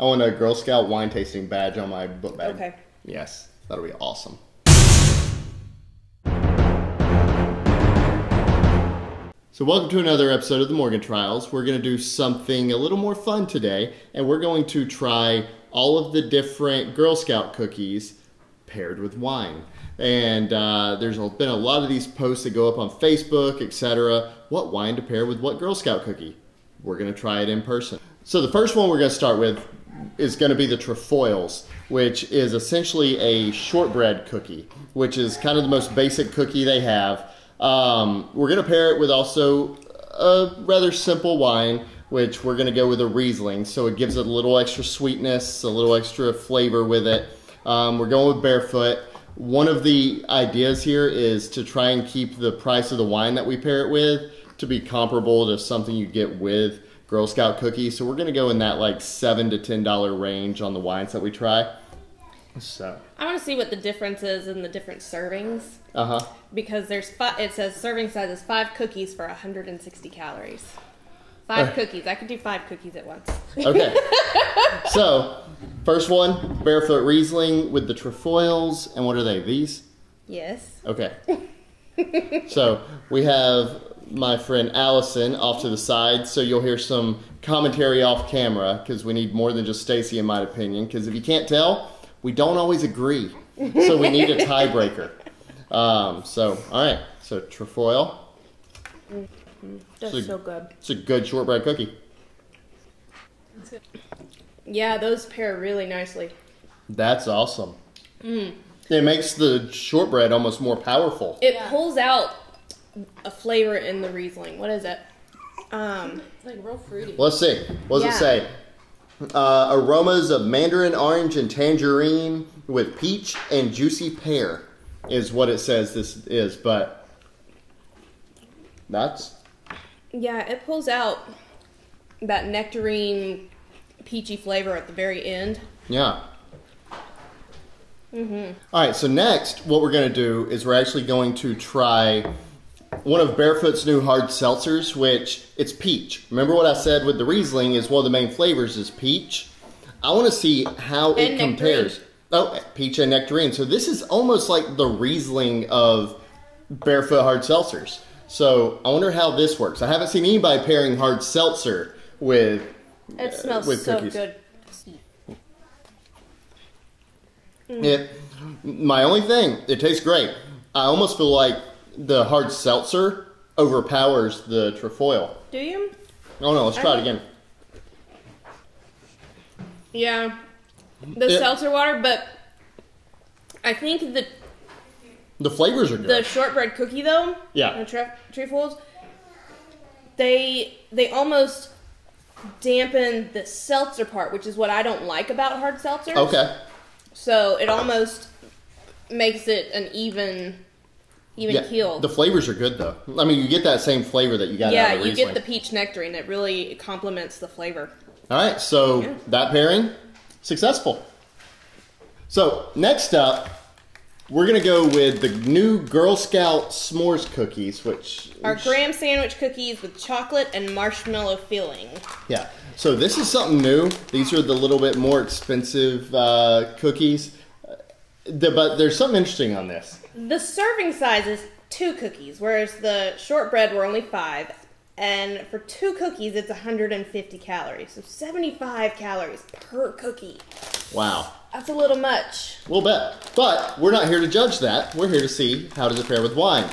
I want a Girl Scout wine tasting badge on my book bag. Okay. Yes, that'll be awesome. So welcome to another episode of the Morgan Trials. We're going to do something a little more fun today, and we're going to try all of the different Girl Scout cookies paired with wine. And there's been a lot of these posts that go up on Facebook, etc. What wine to pair with what Girl Scout cookie? We're going to try it in person. So the first one we're going to start with is going to be the Trefoils, which is essentially a shortbread cookie, which is kind of the most basic cookie they have. We're going to pair it with also a rather simple wine, which we're going to go with a Riesling, so it gives it a little extra sweetness, a little extra flavor with it. We're going with Barefoot. One of the ideas here is to try and keep the price of the wine that we pair it with to be comparable to something you get with Girl Scout cookies. So we're going to go in that like $7 to $10 range on the wines that we try. So I want to see what the difference is in the different servings. Because there's it says serving size is 5 cookies for 160 calories. 5 cookies. I could do 5 cookies at once. Okay. So, first one, Barefoot Riesling with the Trefoils. And what are they? These? Yes. Okay. So, we have my friend Allison off to the side. So, you'll hear some commentary off camera because we need more than just Stacy, in my opinion. Because if you can't tell, we don't always agree. So, we need a tiebreaker. All right. So, Trefoil. That's so good. It's a good shortbread cookie. Yeah, those pair really nicely. That's awesome. It makes the shortbread almost more powerful. It pulls out a flavor in the Riesling. What is it? Like real fruity. Let's see. What does it say? Aromas of mandarin orange and tangerine with peach and juicy pear is what it says this is, but that's... Yeah, it pulls out that nectarine, peachy flavor at the very end. Yeah. All right, so next, what we're going to do is we're actually going to try one of Barefoot's new hard seltzers, which it's peach. Remember what I said with the Riesling is one of the main flavors is peach. I want to see how it compares. Oh, peach and nectarine. So this is almost like the Riesling of Barefoot hard seltzers. So I wonder how this works. I haven't seen anybody pairing hard seltzer with It smells with so cookies. good. My only thing, it tastes great. I almost feel like the hard seltzer overpowers the Trefoil. Do you? Oh no, let's try it again. Yeah. The seltzer water, but I think the flavors are good. the shortbread cookie though, Yeah. the Trefoils, they almost dampen the seltzer part, which is what I don't like about hard seltzers. Okay. So it almost makes it an even keel. The flavors are good though. I mean, you get that same flavor that you got out of the you Riesling. get the peach nectarine. It really complements the flavor. All right, so that pairing, successful. So next up, we're going to go with the new Girl Scout s'mores cookies, which are graham sandwich cookies with chocolate and marshmallow filling. Yeah, so this is something new. These are the little bit more expensive cookies, but there's something interesting on this. The serving size is 2 cookies, whereas the shortbread were only 5. And for 2 cookies, it's 150 calories. So 75 calories per cookie. Wow. That's a little much. A little bit. But we're not here to judge that. We're here to see how does it pair with wine.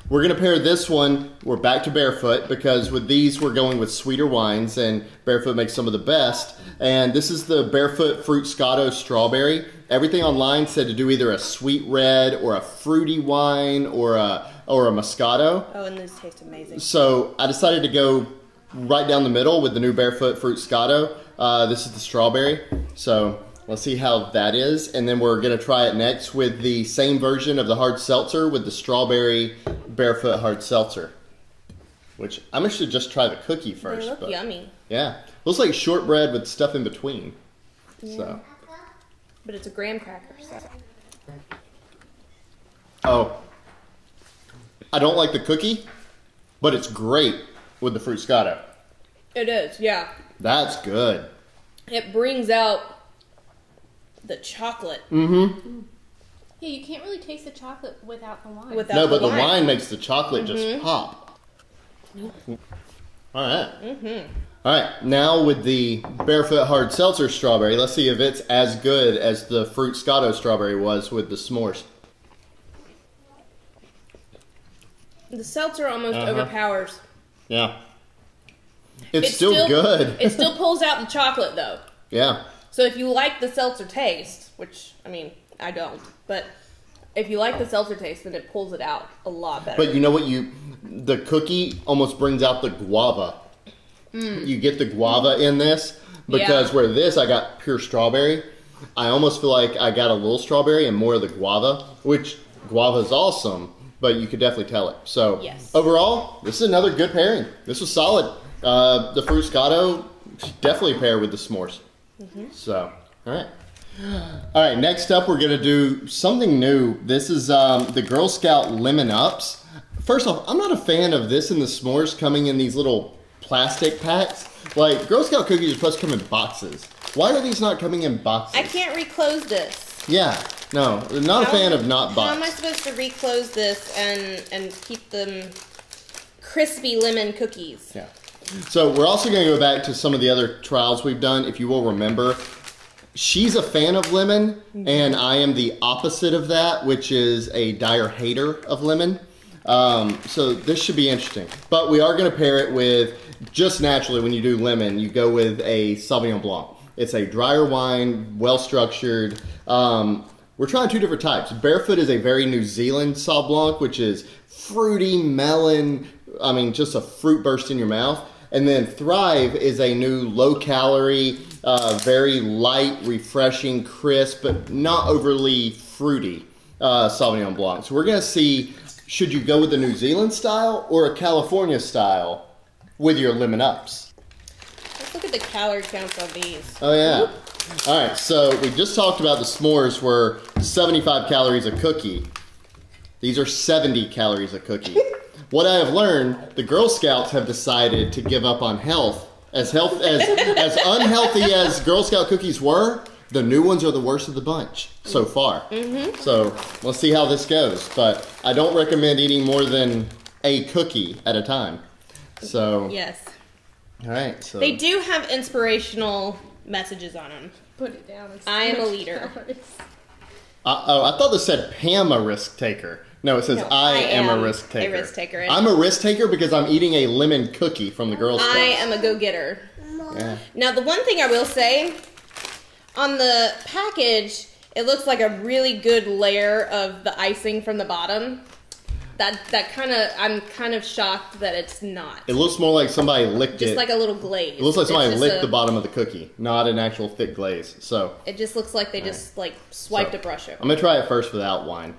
We're going to pair this one. We're back to Barefoot because with these we're going with sweeter wines and Barefoot makes some of the best. And this is the Barefoot Fruitscato Strawberry. Everything online said to do either a sweet red or a fruity wine or a Moscato. Oh, and these taste amazing. So I decided to go right down the middle with the new Barefoot Fruitscato. This is the strawberry. So let's see how that is. And then we're going to try it next with the same version of the hard seltzer with the strawberry Barefoot hard seltzer. Which I'm going to just try the cookie first. They look yummy. Yeah. Looks like shortbread with stuff in between. Yeah. So. But it's a graham cracker. So. Oh. I don't like the cookie, but it's great with the Fruitscato. It is, yeah. That's good. it brings out the chocolate. Mm-hmm. Yeah, you can't really taste the chocolate without the wine. No, but the wine makes the chocolate just pop. All right. All right, now with the Barefoot Hard Seltzer Strawberry, let's see if it's as good as the Fruitscato Strawberry was with the s'mores. The seltzer almost overpowers. Yeah. It's still good. It still pulls out the chocolate, though. Yeah. So if you like the seltzer taste, which, I mean, I don't, but if you like the seltzer taste, then it pulls it out a lot better. But you know what? The cookie almost brings out the guava. You get the guava in this, because where this, I got pure strawberry. I almost feel like I got a little strawberry and more of the guava, which guava is awesome, but you could definitely tell it. So overall, this is another good pairing. This was solid. The Fruitscato definitely pair with the s'mores. So, all right. All right, next up we're going to do something new. This is the Girl Scout Lemon Ups. First off, I'm not a fan of this and the s'mores coming in these little plastic packs. Like, Girl Scout cookies are supposed to come in boxes. Why are these not coming in boxes? I can't reclose this. Yeah, no, not a fan of not boxed. How am I supposed to reclose this and keep them crispy lemon cookies? Yeah. So we're also going to go back to some of the other trials we've done. If you will remember, she's a fan of lemon, and I am the opposite of that, which is a dire hater of lemon. So this should be interesting. But we are going to pair it with, just naturally when you do lemon, you go with a Sauvignon Blanc. It's a drier wine, well-structured. We're trying two different types. Barefoot is a very New Zealand Sauv Blanc, which is fruity, melon, I mean, just a fruit burst in your mouth. And then Thrive is a new low-calorie, very light, refreshing, crisp, but not overly fruity Sauvignon Blanc. So we're going to see, should you go with the New Zealand style or a California style with your lemon ups? Let's look at the calorie counts on these. Oh, yeah. All right, so we just talked about the s'mores were 75 calories a cookie. These are 70 calories a cookie. What I have learned, the Girl Scouts have decided to give up on health. As unhealthy as Girl Scout cookies were, the new ones are the worst of the bunch so far. So let's see how this goes. But I don't recommend eating more than a cookie at a time. So yes. All right. So they do have inspirational messages on them. Put it down. I am a leader. I thought this said Pam a risk taker. No, it says I am a risk taker. A risk taker. I'm a risk taker because I'm eating a lemon cookie from the Girl Scouts. I am a go-getter. Yeah. Now, the one thing I will say, on the package, it looks like a really good layer of the icing from the bottom. That kind of, I'm kind of shocked that it's not. It looks more like somebody licked it. Just like a little glaze. It looks like somebody licked the bottom of the cookie, not an actual thick glaze. So it just looks like they just like swiped a brush over. I'm gonna try it first without wine.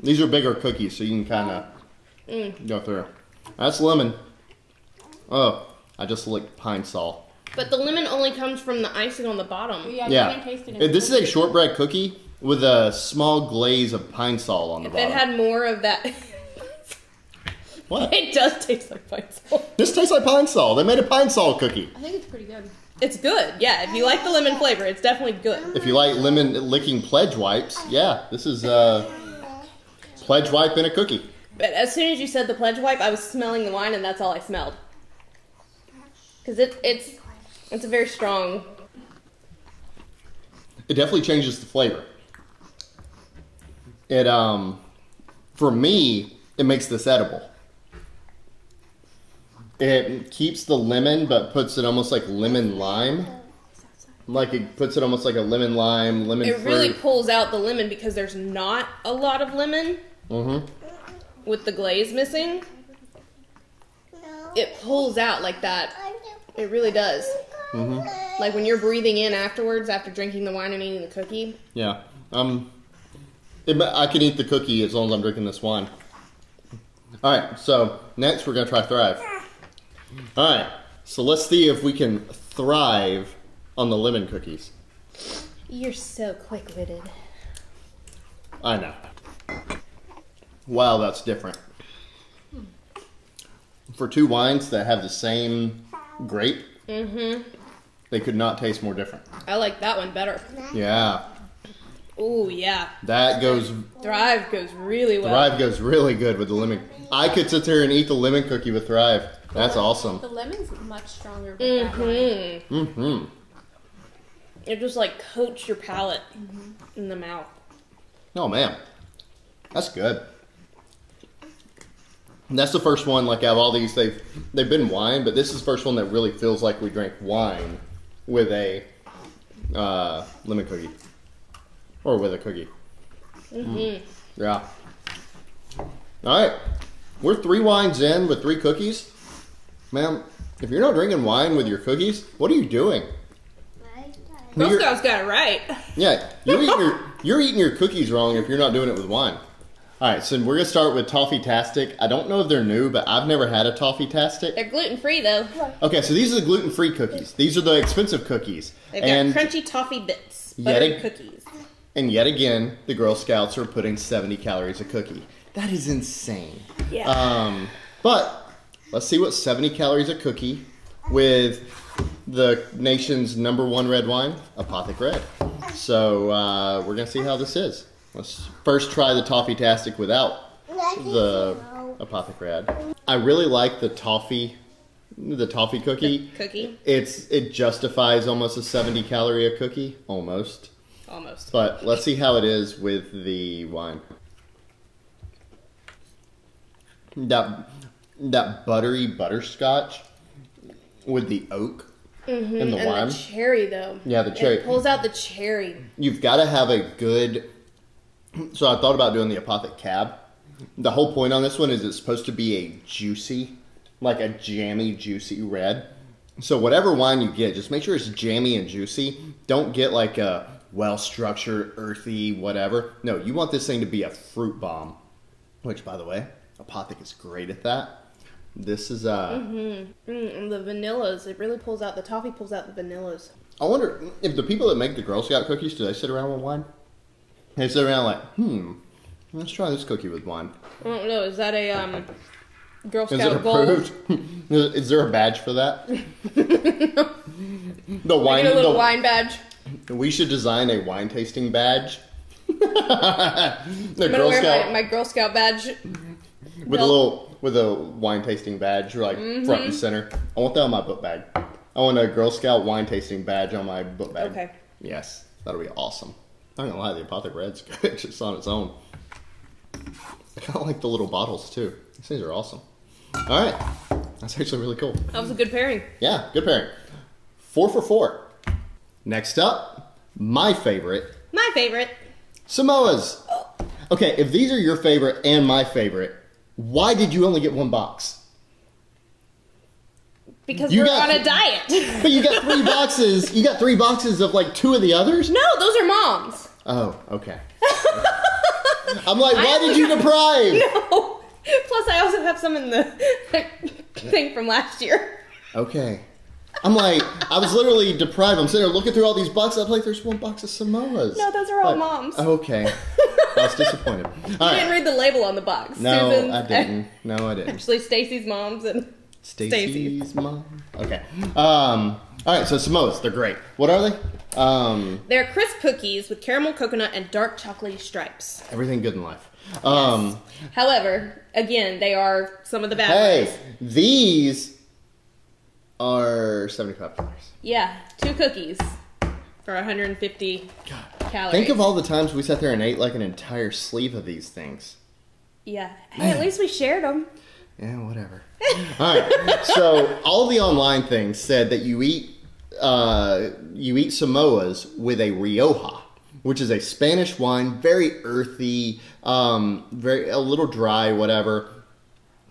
These are bigger cookies, so you can kind of go through. That's lemon. Oh, I just licked pine sol. But the lemon only comes from the icing on the bottom. Yeah, you can't taste it. This is a shortbread cookie with a small glaze of pine sol on the bottom. If it had more of that... What? It does taste like pine sol. This tastes like pine sol. They made a pine sol cookie. I think it's pretty good. It's good, yeah. If you like the lemon flavor, it's definitely good. If you like lemon licking pledge wipes, yeah, this is pledge wipe in a cookie. But as soon as you said the pledge wipe, I was smelling the wine, and that's all I smelled. Because it's a very strong... It definitely changes the flavor. It, for me, it makes this edible. It keeps the lemon, but puts it almost like lemon lime. Like it puts it almost like a lemon lime, lemon fruit. It really pulls out the lemon because there's not a lot of lemon. With the glaze missing. It pulls out like that. It really does. Like when you're breathing in afterwards, after drinking the wine and eating the cookie. Yeah. I can eat the cookie as long as I'm drinking this wine. Alright, so next we're going to try Thrive. Alright, so let's see if we can thrive on the lemon cookies. You're so quick-witted. I know. Wow, that's different. For two wines that have the same grape, They could not taste more different. I like that one better. Yeah. Ooh, yeah. That goes... Thrive goes really well. Thrive goes really good with the lemon. I could sit there and eat the lemon cookie with Thrive. That's awesome. The lemon's much stronger with that wine. Mm-hmm. It just like coats your palate in the mouth. Oh, man. That's good. And that's the first one, like, out of all these, they've been wine, but this is the first one that really feels like we drank wine with a lemon cookie. Or with a cookie. Yeah. All right. We're 3 wines in with 3 cookies. Man, if you're not drinking wine with your cookies, what are you doing? Girl Scouts got it right. Yeah, you're eating your cookies wrong if you're not doing it with wine. All right, so we're going to start with Toffee-Tastic. I don't know if they're new, but I've never had a Toffee-Tastic. They're gluten-free, though. Okay, so these are the gluten-free cookies. These are the expensive cookies. They've got crunchy toffee bits, buttered cookies. And yet again, the Girl Scouts are putting 70 calories a cookie. That is insane. Yeah. But let's see what 70 calories a cookie with the nation's #1 red wine, Apothic Red. So we're going to see how this is. Let's first try the Toffee-Tastic without the Apothic Red. I really like the toffee cookie. It justifies almost a 70 calorie a cookie. Almost. But let's see how it is with the wine. That buttery butterscotch with the oak and the wine. And the cherry, though. Yeah, the cherry. It pulls out the cherry. You've got to have a good... So I thought about doing the Apothic Cab. The whole point on this one is it's supposed to be a juicy, like a jammy, juicy red. So whatever wine you get, just make sure it's jammy and juicy. Don't get like a well-structured, earthy, whatever. No, you want this thing to be a fruit bomb. Which, by the way, Apothic is great at that. This is And the vanillas, it really pulls out, the toffee pulls out the vanillas. I wonder if the people that make the Girl Scout cookies, do they sit around with wine? They sit around like, let's try this cookie with wine. I don't know, is that a Girl Is it Scout gold? approved? Is there a badge for that? The wine, Get a little wine badge. We should design a wine tasting badge. I'm gonna wear my Girl Scout badge with a wine tasting badge, like front and center. I want that on my book bag. I want a Girl Scout wine tasting badge on my book bag. Okay. Yes, that'll be awesome. I'm not gonna lie, the Apothic Red's good just on its own. I kind of like the little bottles too. These things are awesome. All right, that's actually really cool. That was a good pairing. Yeah, good pairing. 4 for 4. Next up, my favorite. Samoas. Okay, if these are your favorite and my favorite, why did you only get 1 box? Because we're on a diet. But you got 3 boxes. You got 3 boxes of like 2 of the others? No, those are Mom's. Oh, okay. I'm like, why did you deprive? No. Plus, I also have some in the thing from last year. Okay. I'm like, I was literally deprived. I'm sitting there looking through all these boxes. I'm like, there's 1 box of Samoas. No, those are all Mom's. Okay. I was disappointed. You didn't read the label on the box. No, Susan's, I didn't. No, I didn't. Actually, Stacy's mom's and Stacy's mom. Okay. All right, so Samoas, they're great. What are they? They're crisp cookies with caramel, coconut, and dark chocolatey stripes. Everything good in life. Yes. However, again, they are some of the bad ones. Hey, these are 75 calories. Yeah, 2 cookies for 150 calories. Think of all the times we sat there and ate like an entire sleeve of these things. Yeah. Hey, at least we shared them. Yeah, whatever. All right. So all the online things said that you eat Samoas with a Rioja, which is a Spanish wine, very earthy, a little dry, whatever.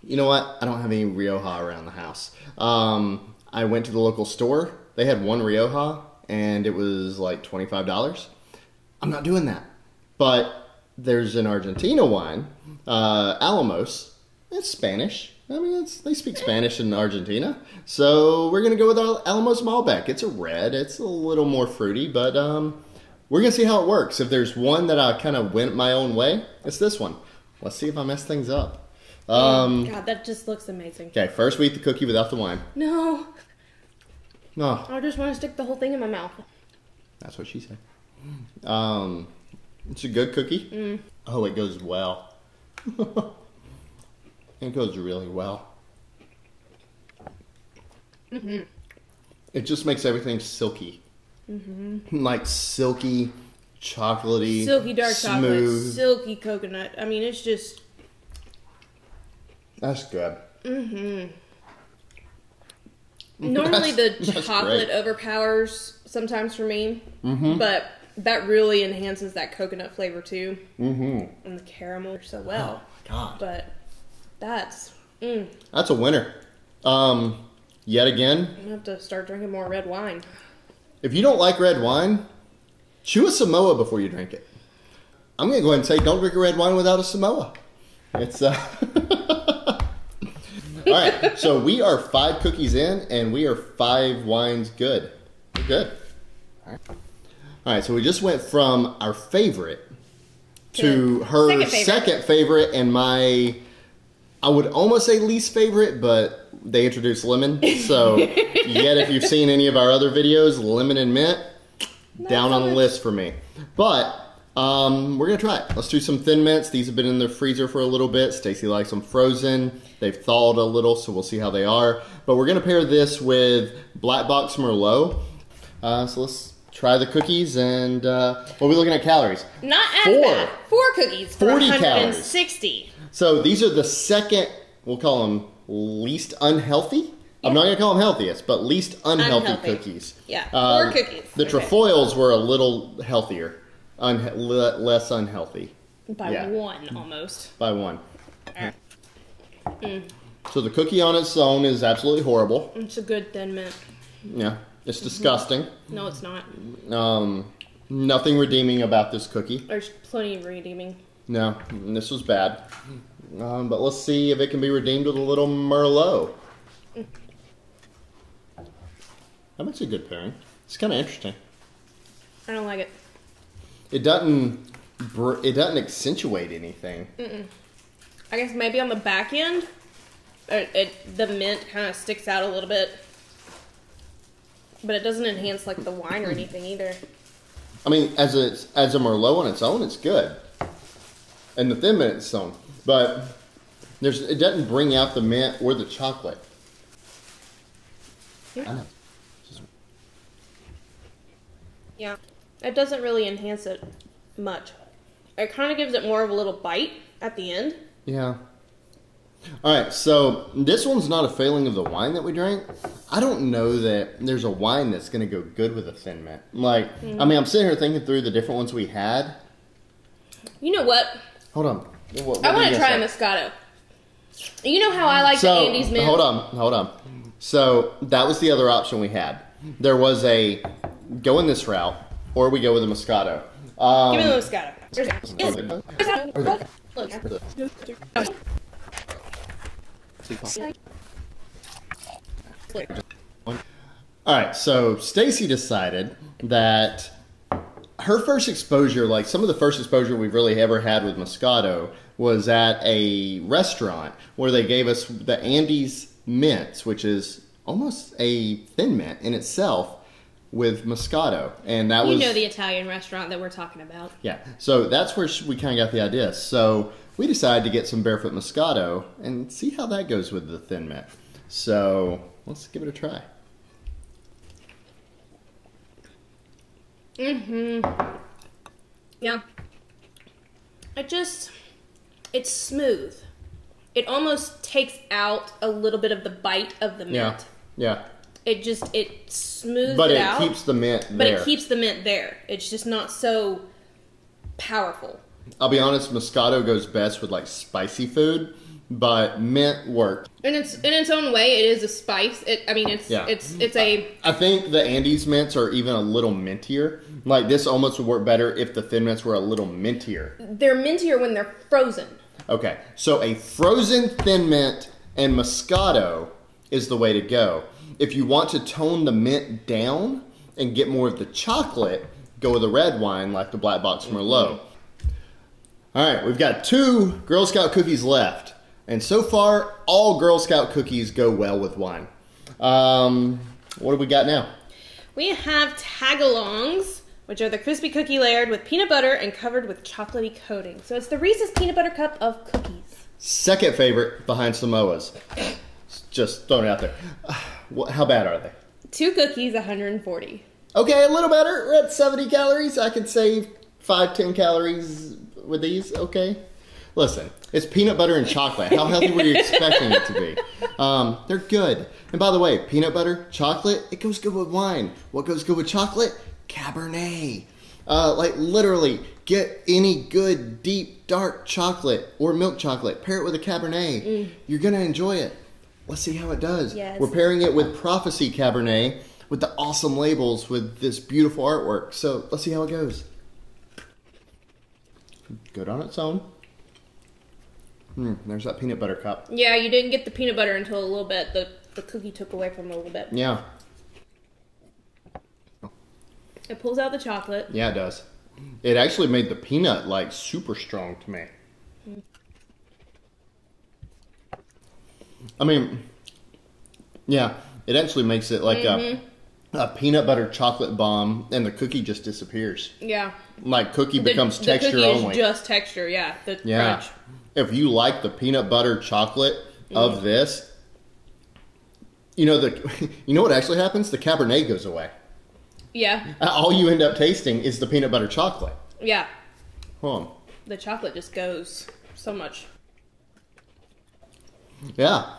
You know what? I don't have any Rioja around the house. I went to the local store. They had 1 Rioja, and it was like $25. I'm not doing that. But there's an Argentina wine, Alamos. It's Spanish. I mean, they speak Spanish in Argentina. So we're going to go with our Alamos Malbec. It's a red. It's a little more fruity, but we're going to see how it works. If there's one that I kind of went my own way, it's this one. Let's see if I mess things up. God, that just looks amazing. Okay, first we eat the cookie without the wine. No. Oh, I just want to stick the whole thing in my mouth. that's what she said. It's a good cookie. Oh, it goes well. It goes really well. It just makes everything silky. Like silky, chocolatey, Silky dark chocolate, smooth. silky coconut. I mean, it's just... That's good. Normally the That's chocolate great. overpowers sometimes for me, but that really enhances that coconut flavor too. And the caramel so well. Oh, God. But that's... That's a winner. Yet again, I'm gonna have to start drinking more red wine. if you don't like red wine, chew a Samoa before you drink it. I'm going to go ahead and say don't drink a red wine without a Samoa. It's all right, so we are 5 cookies in, and we are 5 wines good. We're good. All right, so we just went from our favorite to her second favorite, and my, I would almost say least favorite, but they introduced lemon. So, yet if you've seen any of our other videos, lemon and mint, down on the list for me. But we're going to try it. Let's do some thin mints. These have been in the freezer for a little bit. Stacy likes them frozen. They've thawed a little, so we'll see how they are. But we're going to pair this with Black Box Merlot. So let's try the cookies, and what are we looking at calories? Not as bad. 4 cookies for 40 160. So these are the second, we'll call them least unhealthy. I'm not going to call them healthiest, but least unhealthy cookies. Yeah, 4 cookies. The Trefoils were a little healthier, less unhealthy. By 1, almost. By 1. So the cookie on its own is absolutely horrible. It's a good thin mint. Yeah, it's disgusting. No, it's not. Nothing redeeming about this cookie. There's plenty of redeeming. No, this was bad. But let's see if it can be redeemed with a little Merlot. That makes a good pairing. It's kind of interesting. I don't like it. It doesn't accentuate anything. I guess maybe on the back end, the mint kind of sticks out a little bit. But it doesn't enhance like the wine or anything either. I mean, as a Merlot on its own, it's good. And the thin mint its own. But it doesn't bring out the mint or the chocolate. I know. Yeah. It doesn't really enhance it much. It kind of gives it more of a little bite at the end. Yeah. All right, so this one's not a failing of the wine that we drank. I don't know that there's a wine that's going to go good with a thin mint. Like, I mean, I'm sitting here thinking through the different ones we had. You know what? Hold on. What I want to try a Moscato. You know how I like the Andes mint? Hold on. So that was the other option we had. There was a go in this route, or we go with a Moscato. Give me the Moscato. All right, so Stacy decided that her first exposure, like some of the first exposure we've really ever had with Moscato, was at a restaurant where they gave us the Andes mints, which is almost a thin mint in itself, with Moscato. And that was... You know the Italian restaurant that we're talking about. Yeah, so that's where we kind of got the idea. So we decided to get some Barefoot Moscato and see how that goes with the thin mint. So let's give it a try. Yeah. It's smooth. It almost takes out a little bit of the bite of the mint. Yeah. It smooths but it out. But it keeps the mint there. But it keeps the mint there. It's just not so powerful. I'll be honest, Moscato goes best with like spicy food, but mint works. In its own way, it is a spice. It's a... I think the Andes mints are even a little mintier. Like this almost would work better if the thin mints were a little mintier. They're mintier when they're frozen. Okay, so a frozen thin mint and Moscato is the way to go. If you want to tone the mint down and get more of the chocolate, go with a red wine like the Black Box Merlot. All right, we've got 2 Girl Scout cookies left. And so far, all Girl Scout cookies go well with wine. What do we got now? We have Tagalongs, which are the crispy cookie layered with peanut butter and covered with chocolatey coating. So it's the Reese's Peanut Butter Cup of cookies. Second favorite behind Samoas. Just throwing it out there. How bad are they? 2 cookies, 140. Okay, a little better. We're at 70 calories. I can save 5-10 calories with these. Okay. Listen, it's peanut butter and chocolate. How healthy were you expecting it to be? They're good. And by the way, peanut butter, chocolate, it goes good with wine. What goes good with chocolate? Cabernet. Like literally, get any good, deep, dark chocolate or milk chocolate. Pair it with a Cabernet. You're going to enjoy it. Let's see how it does. Yes. We're pairing it with Prophecy Cabernet with the awesome labels with this beautiful artwork. So let's see how it goes. Good on its own. There's that peanut butter cup. Yeah, you didn't get the peanut butter until a little bit. The cookie took away from it a little bit. Yeah. It pulls out the chocolate. Yeah, it does. It actually made the peanut like super strong to me. I mean, yeah, it actually makes it like a peanut butter chocolate bomb, and the cookie just disappears. Yeah. Like cookie becomes texture the cookie only. Is just texture, yeah. The crunch. If you like the peanut butter chocolate of this, you know what actually happens? The Cabernet goes away. Yeah. All you end up tasting is the peanut butter chocolate. Yeah. Hold on. The chocolate just goes so much. Yeah.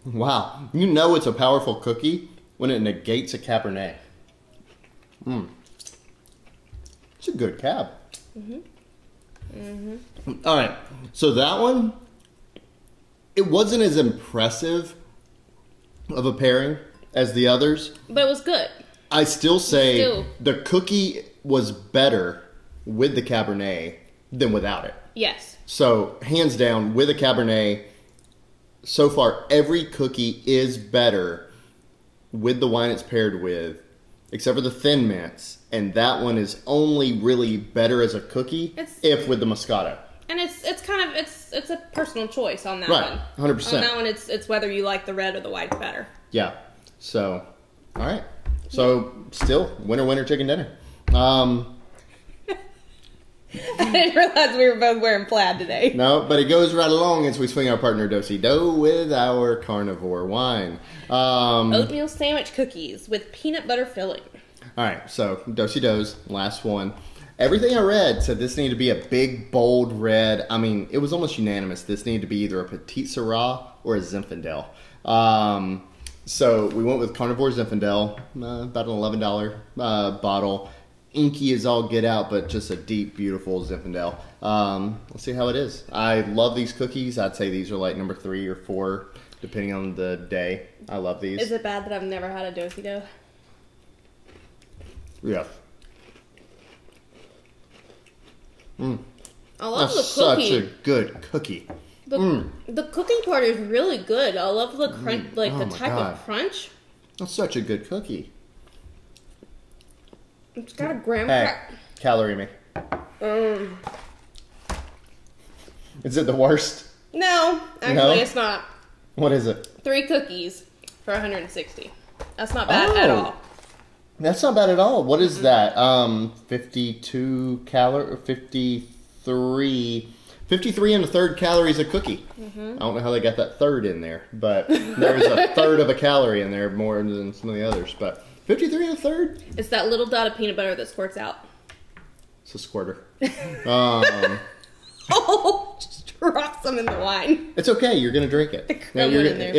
Wow. You know it's a powerful cookie when it negates a Cabernet. It's a good cab. All right. So that one, it wasn't as impressive of a pairing as the others. But it was good. I still say the cookie was better with the Cabernet than without it. Yes. So, hands down, with a Cabernet, so far, every cookie is better with the wine it's paired with, except for the Thin Mints. And that one is only really better as a cookie if with the Moscato. And it's a personal choice on that one. Right, 100%. On that one, it's whether you like the red or the white better. Yeah. So, all right. So, still, winner, chicken dinner. I didn't realize we were both wearing plaid today. No, but it goes right along as we swing our partner Do-si-do with our carnivore wine. Oatmeal sandwich cookies with peanut butter filling. All right, so Do-si-do's, last one. Everything I read said this needed to be a big, bold red. I mean, it was almost unanimous. This needed to be either a Petite Syrah or a Zinfandel. So we went with Carnivor Zinfandel, about an $11 bottle. Inky as all get out, but just a deep, beautiful Zinfandel. Let's see how it is. I love these cookies. I'd say these are like number 3 or 4, depending on the day. I love these. Is it bad that I've never had a Do-si-do? Yeah. I love That's the cookie. such a good cookie. The cookie part is really good. I love the crunch, like the type God. of crunch. That's such a good cookie. It's got a graham Hey, calorie me. Is it the worst? No, actually it's not. What is it? 3 cookies for 160. That's not bad at all. That's not bad at all. What is that? 52 calorie, 53 and a third calories a cookie. I don't know how they got that third in there, but there's a third of a calorie in there more than some of the others. But 53 and a third? It's that little dot of peanut butter that squirts out. It's a squirter. Oh, just drop some in the wine. It's okay. You're going to drink it. Crumble it in there.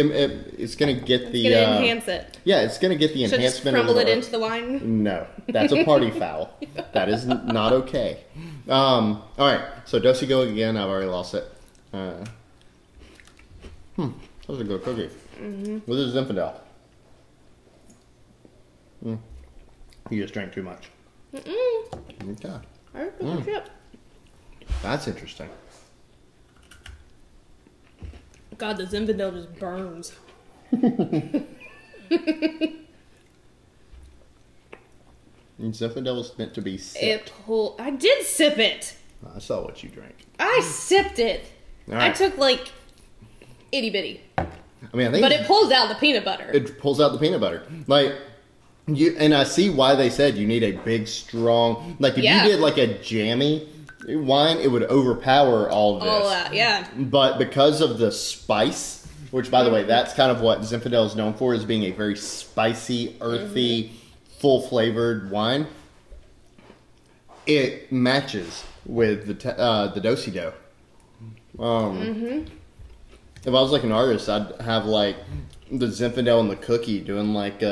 It's going to get the... It's going to enhance it. Yeah, it's going to get the Should enhancement. just crumble it into the wine? No, that's a party foul. That is not okay. All right, so Do-si go again. I've already lost it. That was a good cookie. With a Zinfandel. You just drank too much. Okay. I like the chip. That's interesting. God, the Zinfandel just burns. Zinfandel was meant to be sipped. I did sip it. I saw what you drank. I sipped it. All right. I took like itty bitty. I mean, I think, but it pulls out the peanut butter. It pulls out the peanut butter, like and I see why they said you need a big, strong. Like if you did like a jammy wine, it would overpower all of this. All that, yeah. But because of the spice, which by the way, that's kind of what Zinfandel is known for, is being a very spicy, earthy, full flavored wine. It matches with the do-si-do. If I was like an artist, I'd have like the Zinfandel and the cookie doing like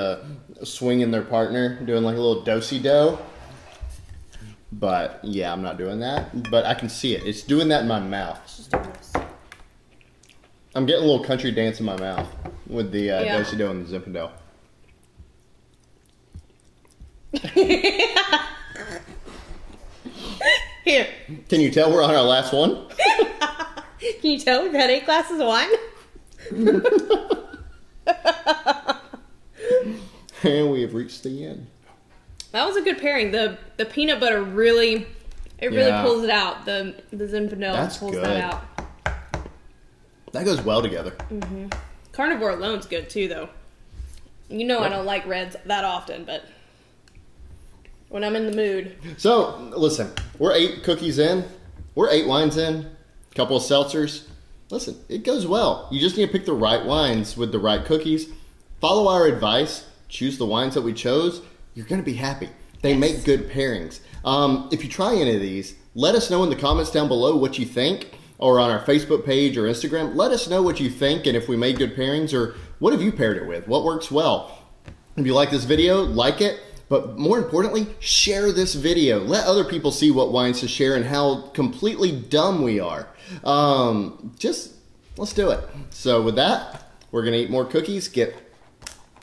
swinging their partner, doing like a little do-si-do. But yeah, I'm not doing that. But I can see it. It's doing that in my mouth. I'm getting a little country dance in my mouth with the do-si-do and the Zinfandel. Here. Can you tell we're on our last one? Can you tell we've had 8 glasses of wine? And we have reached the end. That was a good pairing. The peanut butter really pulls it out. The Zinfandel pulls that out. That goes well together. Carnivor alone's good too, though. You know I don't like reds that often, but when I'm in the mood. So, listen, we're 8 cookies in. We're 8 wines in. A couple of seltzers. Listen, it goes well. You just need to pick the right wines with the right cookies. Follow our advice. Choose the wines that we chose. You're going to be happy. They make good pairings. If you try any of these, let us know in the comments down below what you think. Or on our Facebook page or Instagram. Let us know what you think and if we made good pairings. Or what have you paired it with? What works well? If you like this video, like it. But more importantly, share this video. Let other people see what wines to share and how completely dumb we are. Just, let's do it. So with that, we're going to eat more cookies, get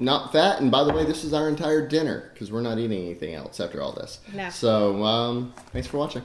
not fat. And by the way, this is our entire dinner because we're not eating anything else after all this. No. So thanks for watching.